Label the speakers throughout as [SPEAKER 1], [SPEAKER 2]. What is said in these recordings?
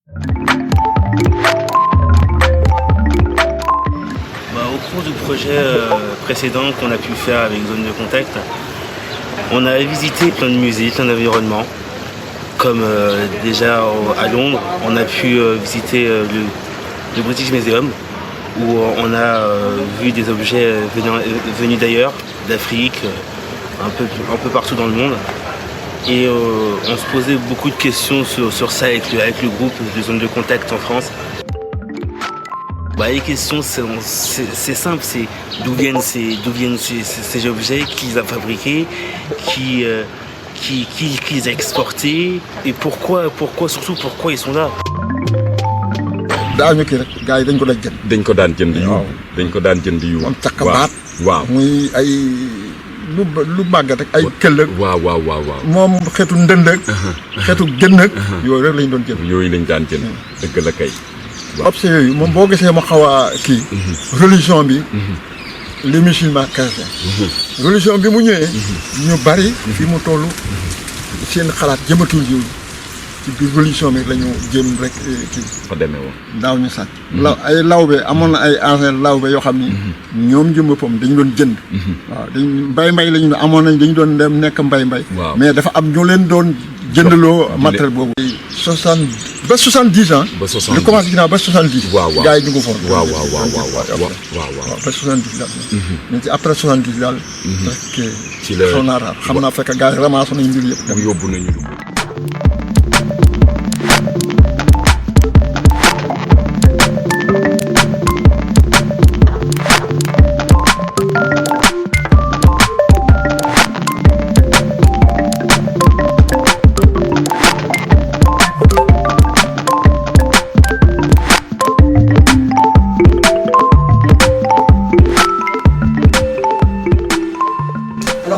[SPEAKER 1] Au cours du projet précédent qu'on a pu faire avec Zone de Contact, on a visité plein de musées, plein d'environnements. Comme déjà à Londres, on a pu visiter le British Museum, où on a vu des objets venus d'ailleurs, d'Afrique, un peu partout dans le monde. Et on se posait beaucoup de questions sur ça avec le groupe de Zone de Contact en France. Les questions, c'est simple, c'est d'où viennent ces objets, qui les a fabriqués, qui les a exportés, et surtout pourquoi ils sont là.
[SPEAKER 2] daañu kii rek gars yi dañ ko jënd.
[SPEAKER 3] dañ ko daan jënd yu. dañ ko daan jënd yu.
[SPEAKER 2] moom càkkabaat.
[SPEAKER 3] waaw
[SPEAKER 2] muy ay lu màggat rek ay këll ak.
[SPEAKER 3] waaw.
[SPEAKER 2] moom xeetu ndënd ak. xeetu gën ak. yooyu rek lañ doon jënd.
[SPEAKER 3] yooyu lañ daan jënd. dëgg la kay.
[SPEAKER 2] objet yooyu moom boo gisee ma xaw a kii. religion bi. les musulmans chrétiens. religion bi mu ñëwee. ñu bari. fi mu toll seen xalaat jëmatul jiw ci biir religion bi la ñu jëm rek kii.
[SPEAKER 3] fa demee woon.
[SPEAKER 2] daaw ñu sàcc. ay lawbe amoon na ay ancien lawbe yoo xam ni. ñoom jëm boppam dañu doon jënd. waaw mbay la ñu amoon nañ dañu doon dem nekk mbay. mais dafa am ñoo leen doon jëndaloo matériel boobu. 70 ans.
[SPEAKER 3] ba 70
[SPEAKER 2] lu commencé ginnaaw ba 70.
[SPEAKER 3] waaw
[SPEAKER 2] gars yi ñu ko foon.
[SPEAKER 3] waaw
[SPEAKER 2] ba 70 daal. mais ci après 70 daal. rek
[SPEAKER 3] ci la
[SPEAKER 2] xaw naa raar xam naa fekk gars yi ramassé nañu mbir yëpp.
[SPEAKER 3] yóbbu nañu.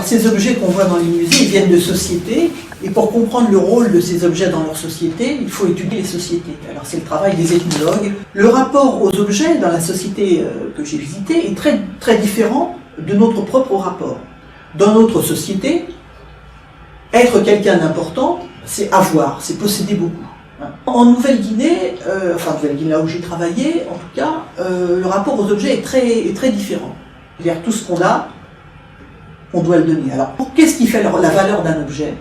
[SPEAKER 4] Ces objets qu'on voit dans les musées, ils viennent de sociétés, et pour comprendre le rôle de ces objets dans leur société, il faut étudier les sociétés. Alors c'est le travail des ethnologues. Le rapport aux objets dans la société que j'ai visitée est très, très différent de notre propre rapport. Dans notre société, être quelqu'un d'important, c'est avoir, c'est posséder beaucoup. En Nouvelle-Guinée, Nouvelle-Guinée là où j'ai travaillé, en tout cas, le rapport aux objets est très différent. C'est-à-dire tout ce qu'on a, on doit le donner. Alors, qu'est-ce qui fait la valeur d'un objet?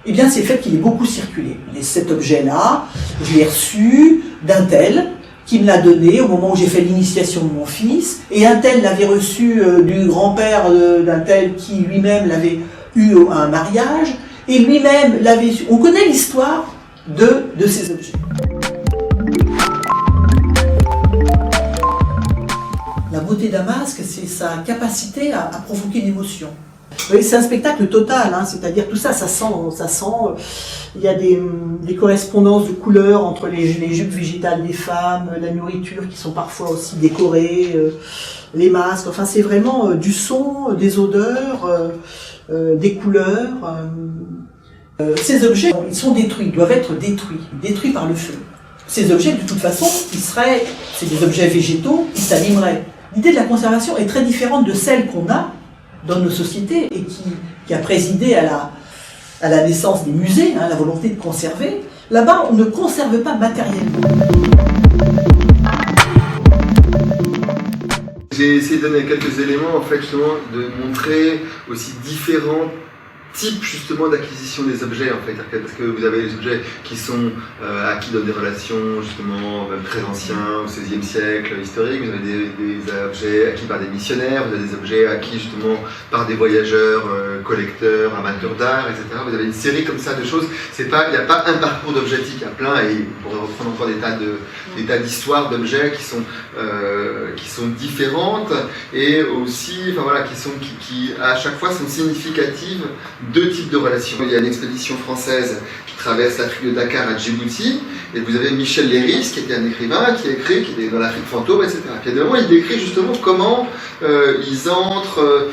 [SPEAKER 4] Eh bien, c'est le fait qu'il ait beaucoup circulé. Et cet objet-là, je l'ai reçu d'un tel qui me l'a donné au moment où j'ai fait l'initiation de mon fils, et un tel l'avait reçu du grand-père d'un tel qui lui-même l'avait eu à un mariage, et lui-même l'avait su. On connaît l'histoire de ces objets. La beauté d'un masque, c'est sa capacité à provoquer une émotion. Oui, c'est un spectacle total, hein, c'est-à-dire tout ça, ça sent. Il y a des correspondances de couleurs entre les jupes végétales des femmes, la nourriture qui sont parfois aussi décorées, les masques. Enfin, c'est vraiment du son, des odeurs, des couleurs. Ces objets, ils sont détruits, doivent être détruits par le feu. Ces objets, de toute façon, c'est des objets végétaux, ils s'abîmeraient. L'idée de la conservation est très différente de celle qu'on a dans nos sociétés et qui a présidé à la naissance des musées, hein, la volonté de conserver. Là-bas, on ne conserve pas matériellement.
[SPEAKER 5] J'ai essayé de donner quelques éléments, en fait, justement, de montrer aussi différents type justement d'acquisition des objets en fait, parce que vous avez les objets qui sont acquis dans des relations justement même très anciens au XVIe siècle historique, vous avez des objets acquis par des missionnaires, vous avez des objets acquis justement par des voyageurs, collecteurs, amateurs d'art, etc. Vous avez une série comme ça de choses, il n'y a pas un parcours d'objets, il y a plein, et on pourrait reprendre encore des tas d'histoires d'objets qui sont différentes et aussi qui à chaque fois sont significatives. Deux types de relations. Il y a une expédition française qui traverse l'Afrique de Dakar à Djibouti, et vous avez Michel Léris, qui était un écrivain, qui est dans l'Afrique fantôme, etc. Puis évidemment, il décrit justement comment ils entrent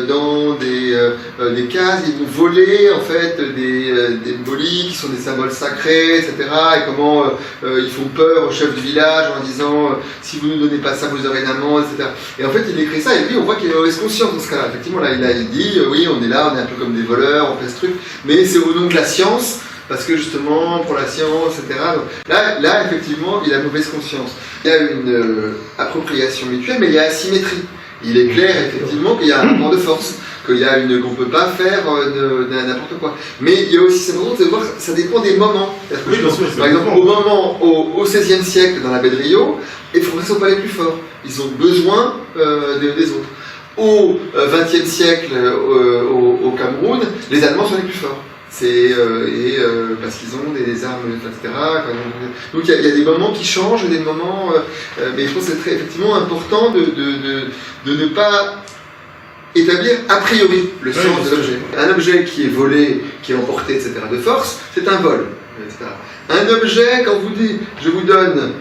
[SPEAKER 5] dans des cases, ils vont voler en fait des bolis qui sont des symboles sacrés, etc. Et comment ils font peur au chef du village en disant si vous ne nous donnez pas ça, vous aurez une amende, etc. Et en fait, il décrit ça, et lui, on voit qu'il a mauvaise conscience dans ce cas-là. Effectivement, là, il dit oui, on est là, on est un peu comme des voleurs, on fait ce truc, mais c'est au nom de la science parce que justement, pour la science, etc. Donc, là, effectivement, il a mauvaise conscience. Il y a une appropriation mutuelle, mais il y a asymétrie. Il est clair, effectivement, qu'il y a un rapport de force, qu'on ne peut pas faire n'importe quoi. Mais il y a aussi, c'est important de voir, ça dépend des moments. Par exemple, au XVIe siècle, dans la baie de Rio, les Français ne sont pas les plus forts. Ils ont besoin des autres. Au XXe siècle, au Cameroun, les Allemands sont les plus forts. Parce qu'ils ont des armes, etc. Donc il y a des moments qui changent, des moments. Mais je pense que c'est effectivement important de ne pas établir a priori le sens de l'objet. Un objet qui est volé, qui est emporté, etc. de force, c'est un vol, etc. Un objet, quand vous dites, je vous donne,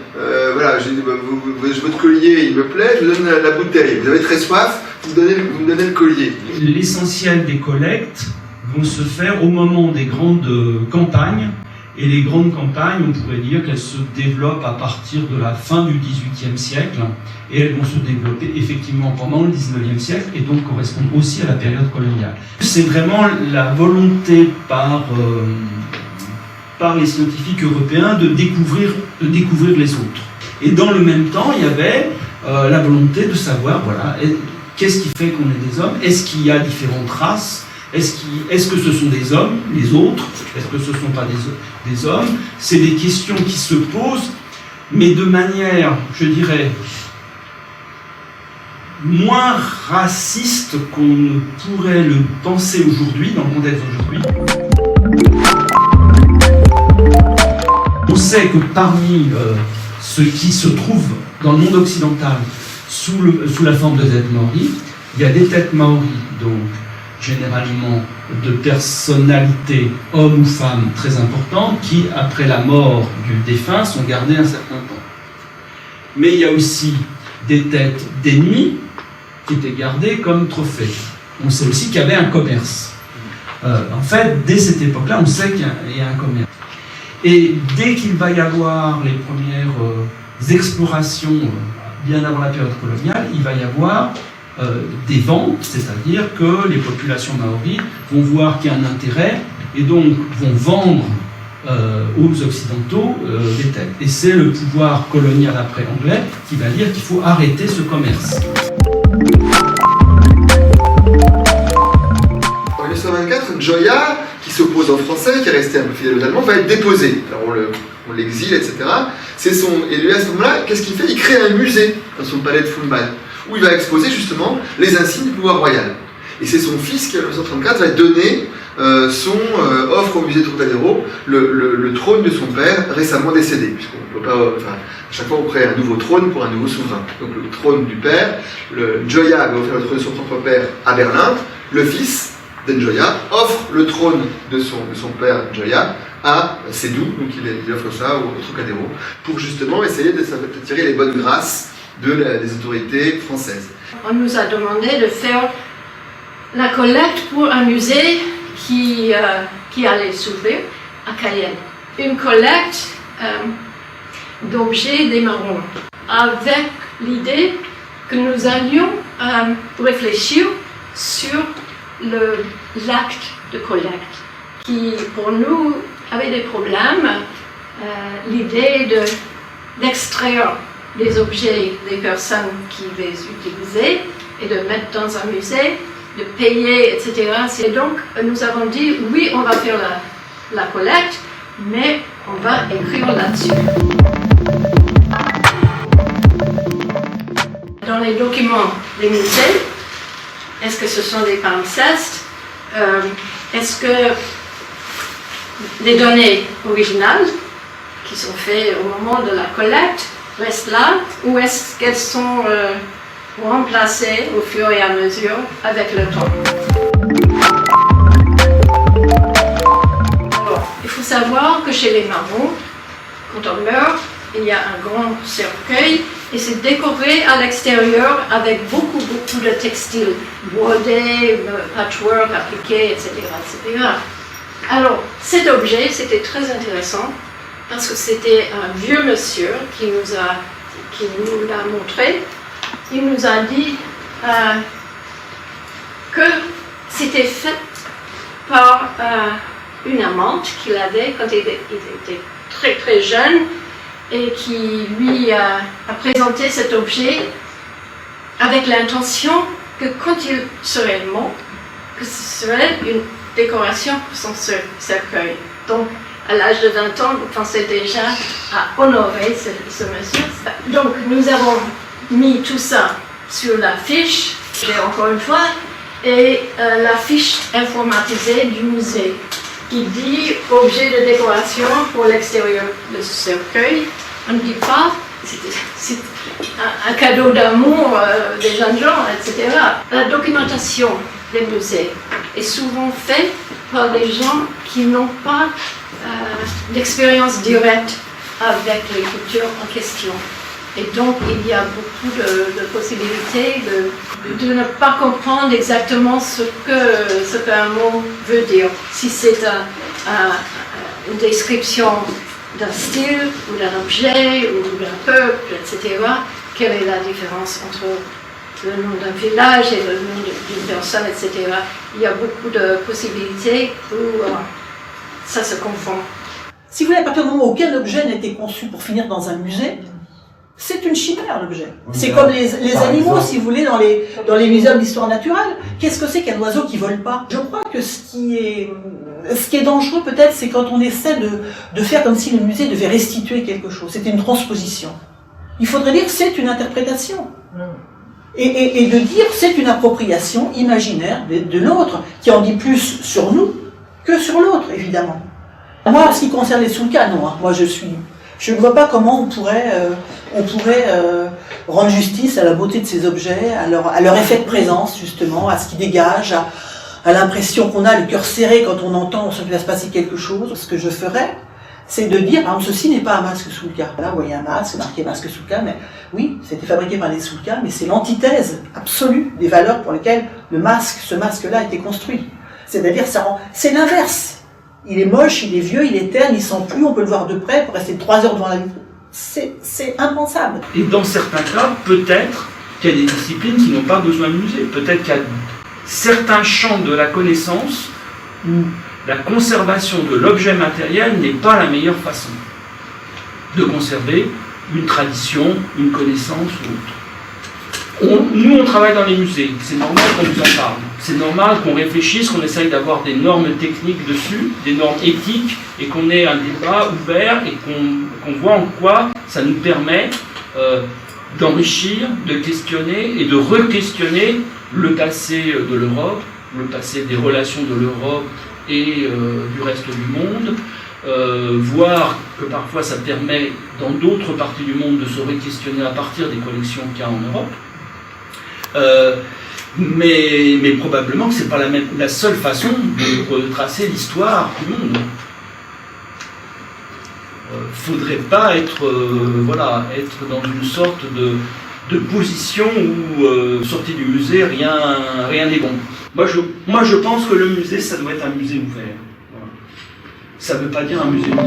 [SPEAKER 5] votre collier, il me plaît, je vous donne la bouteille. Vous avez très soif, vous me donnez le collier.
[SPEAKER 6] L'essentiel des collectes vont se faire au moment des grandes campagnes. Et les grandes campagnes, on pourrait dire qu'elles se développent à partir de la fin du XVIIIe siècle, et elles vont se développer effectivement pendant le XIXe siècle, et donc correspondent aussi à la période coloniale. C'est vraiment la volonté par les scientifiques européens de découvrir les autres. Et dans le même temps, il y avait la volonté de savoir, voilà, qu'est-ce qui fait qu'on est des hommes? Est-ce qu'il y a différentes races? Est-ce que ce sont des hommes, les autres? Est-ce que ce ne sont pas des hommes? C'est des questions qui se posent, mais de manière, je dirais, moins raciste qu'on ne pourrait le penser aujourd'hui, dans le contexte d'aujourd'hui. On sait que parmi ceux qui se trouvent dans le monde occidental sous la forme de têtes maories, il y a des têtes maories, donc généralement de personnalités, hommes ou femmes, très importantes, qui, après la mort du défunt, sont gardées un certain temps. Mais il y a aussi des têtes d'ennemis qui étaient gardées comme trophées. On sait aussi qu'il y avait un commerce. En fait, dès cette époque-là, on sait qu'il y a un commerce. Et dès qu'il va y avoir les premières explorations, bien avant la période coloniale, il va y avoir des ventes, c'est-à-dire que les populations maoris vont voir qu'il y a un intérêt et donc vont vendre aux Occidentaux des têtes. Et c'est le pouvoir colonial après anglais qui va dire qu'il faut arrêter ce commerce.
[SPEAKER 5] En 1924, Gioia, qui s'oppose aux Français, qui est resté un peu fidèle aux Allemands, va être déposé. Alors on l'exile, etc. Et lui, à ce moment-là, qu'est-ce qu'il fait? Il crée un musée dans son palais de Fulbal, où il va exposer justement les insignes du pouvoir royal. Et c'est son fils qui, en 1934, va donner offre au musée Trocadéro le trône de son père récemment décédé, puisqu'on ne peut pas, à chaque fois on crée un nouveau trône pour un nouveau souverain. Donc le trône du père, Gioia va offrir le trône de son propre père à Berlin, le fils d'Enjoya offre le trône de son père Gioia à Sédou, donc il offre ça au Trocadéro, pour justement essayer de tirer les bonnes grâces des autorités françaises.
[SPEAKER 7] On nous a demandé de faire la collecte pour un musée qui allait s'ouvrir à Cayenne. Une collecte d'objets des marrons, avec l'idée que nous allions réfléchir sur l'acte de collecte, qui pour nous avait des problèmes. L'idée d'extraire des objets des personnes qui les utilisaient et de mettre dans un musée, de payer, etc. Et donc, nous avons dit, oui, on va faire la collecte, mais on va écrire là-dessus. Dans les documents des musées, est-ce que ce sont des palimpsestes? Est-ce que les données originales qui sont faites au moment de la collecte restent là, ou est-ce qu'elles sont remplacées au fur et à mesure avec le temps? Alors, il faut savoir que chez les marrons, quand on meurt, il y a un grand cercueil et c'est décoré à l'extérieur avec beaucoup de textiles, brodés, patchwork appliqué, etc., etc. Alors, cet objet, c'était très intéressant parce que c'était un vieux monsieur qui nous l'a montré. Il nous a dit que c'était fait par une amante qu'il avait quand il était très très jeune et qui lui a présenté cet objet avec l'intention que quand il serait mort, que ce serait une décoration pour son cercueil. Donc, à l'âge de 20 ans, vous pensez déjà à honorer ce monsieur. Donc, nous avons mis tout ça sur la fiche, encore une fois, et la fiche informatisée du musée qui dit objet de décoration pour l'extérieur de ce cercueil. On ne dit pas, c'est un cadeau d'amour des jeunes gens, etc. La documentation des musées est souvent faite par des gens qui n'ont pas d'expérience directe avec les cultures en question. Et donc, il y a beaucoup de possibilités de ne pas comprendre exactement ce qu'un mot veut dire. Si c'est une description d'un style, ou d'un objet, ou d'un peuple, etc., quelle est la différence entre le nom d'un village et le nom d'une personne, etc. Il y a beaucoup de possibilités où ça se confond.
[SPEAKER 4] Si vous voulez, à partir du moment où aucun objet n'a été conçu pour finir dans un musée, c'est une chimère, l'objet. C'est comme les animaux, si vous voulez, dans les muséums d'histoire naturelle. Qu'est-ce que c'est qu'un oiseau qui vole pas? Je crois que ce qui est dangereux, peut-être, c'est quand on essaie de faire comme si le musée devait restituer quelque chose. C'était une transposition. Il faudrait dire que c'est une interprétation. Et de dire c'est une appropriation imaginaire de l'autre, qui en dit plus sur nous que sur l'autre, évidemment. Moi, en ce qui concerne les Soulkas, non. Moi, je ne vois pas comment on pourrait rendre justice à la beauté de ces objets, à leur effet de présence, justement, à ce qu'ils dégagent, à l'impression qu'on a le cœur serré quand on entend qu'il va se passer quelque chose. Ce que je ferais, c'est de dire, par exemple, ceci n'est pas un masque Soulka. Là, vous voyez un masque, marqué masque Soulka, mais oui, c'était fabriqué par les Soulkas, mais c'est l'antithèse absolue des valeurs pour lesquelles ce masque-là a été construit. C'est-à-dire, c'est l'inverse. Il est moche, il est vieux, il est terne, il sent plus, on peut le voir de près pour rester 3 heures devant la vitre. C'est impensable.
[SPEAKER 6] Et dans certains cas, peut-être qu'il y a des disciplines qui n'ont pas besoin de musée. Peut-être qu'il y a certains champs de la connaissance où la conservation de l'objet matériel n'est pas la meilleure façon de conserver une tradition, une connaissance ou autre. Nous, on travaille dans les musées, c'est normal qu'on nous en parle. C'est normal qu'on réfléchisse, qu'on essaye d'avoir des normes techniques dessus, des normes éthiques, et qu'on ait un débat ouvert et qu'on voit en quoi ça nous permet d'enrichir, de questionner et de re-questionner le passé de l'Europe, le passé des relations de l'Europe et du reste du monde, voir que parfois ça permet dans d'autres parties du monde de se re-questionner à partir des collections qu'il y a en Europe. Mais probablement que ce n'est pas la seule façon de retracer l'histoire du monde. Faudrait pas être dans une sorte de position où sortie du musée rien n'est bon. Moi je pense que le musée ça doit être un musée ouvert. Voilà. Ça ne veut pas dire un musée ouvert.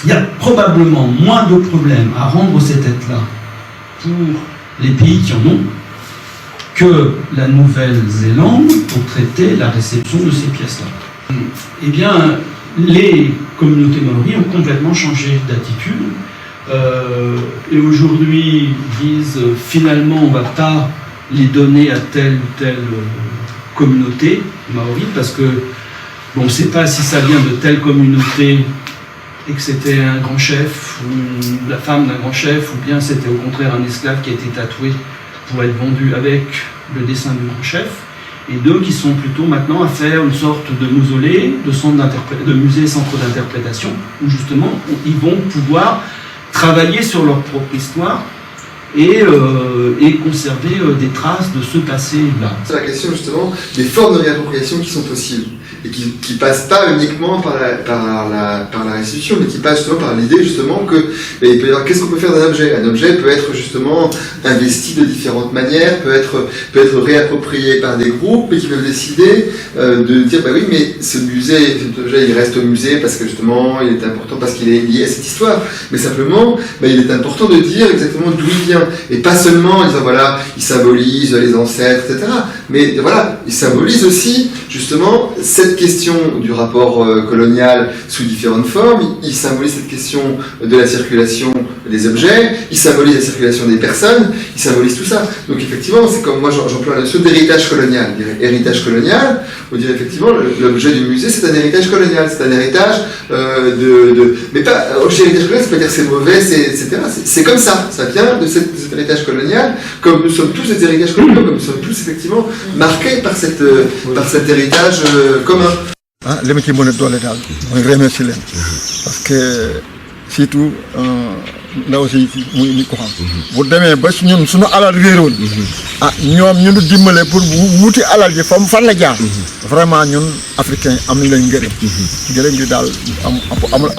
[SPEAKER 6] Il y a probablement moins de problèmes à rendre cette aide-là pour les pays qui en ont que la Nouvelle-Zélande pour traiter la réception de ces pièces-là. Eh bien, les communautés maoris ont complètement changé d'attitude et aujourd'hui disent finalement on ne va pas les donner à telle ou telle communauté maori parce que on ne sait pas si ça vient de telle communauté et que c'était un grand chef ou la femme d'un grand chef ou bien c'était au contraire un esclave qui a été tatoué pour être vendu avec le dessin du grand chef, et d'eux qui sont plutôt maintenant à faire une sorte de mausolée, de musée centre d'interprétation, où justement ils vont pouvoir travailler sur leur propre histoire et conserver des traces de ce passé-là.
[SPEAKER 5] C'est la question justement des formes de réappropriation qui sont possibles et qui passent pas uniquement par la restitution, mais qui passent justement par l'idée justement que il peut y avoir qu'est-ce qu'on peut faire d'un objet. Un objet peut être justement investi de différentes manières, peut être réapproprié par des groupes, et qui peuvent décider de dire bah oui mais cet objet il reste au musée parce que justement il est important parce qu'il est lié à cette histoire, mais simplement il est important de dire exactement d'où il vient et pas seulement en disant voilà il symbolise les ancêtres etc. mais voilà, il symbolise aussi justement cette question du rapport colonial sous différentes formes, il symbolise cette question de la circulation des objets, il symbolise la circulation des personnes, il symbolise tout ça. Donc effectivement, c'est comme moi j'emploie la notion d'héritage colonial. Héritage colonial, on dirait effectivement l'objet du musée, c'est un héritage colonial, c'est un héritage mais pas objet héritage colonial, c'est pas dire que c'est mauvais, etc. C'est comme ça vient de cet héritage colonial, comme nous sommes tous des héritages coloniaux, comme nous sommes tous effectivement marqués par cet héritage commun.
[SPEAKER 2] Ah, li ma ci mën a doole daal mooy remercier leen parce que surtout ndaw si muy ko xam bu demee ba ñun suñu alal réeroon ñoom ñu nu dimbale pour wuti alal ji fan la jaar vraiment ñun africain am nañ leen ngërëm gi daal amul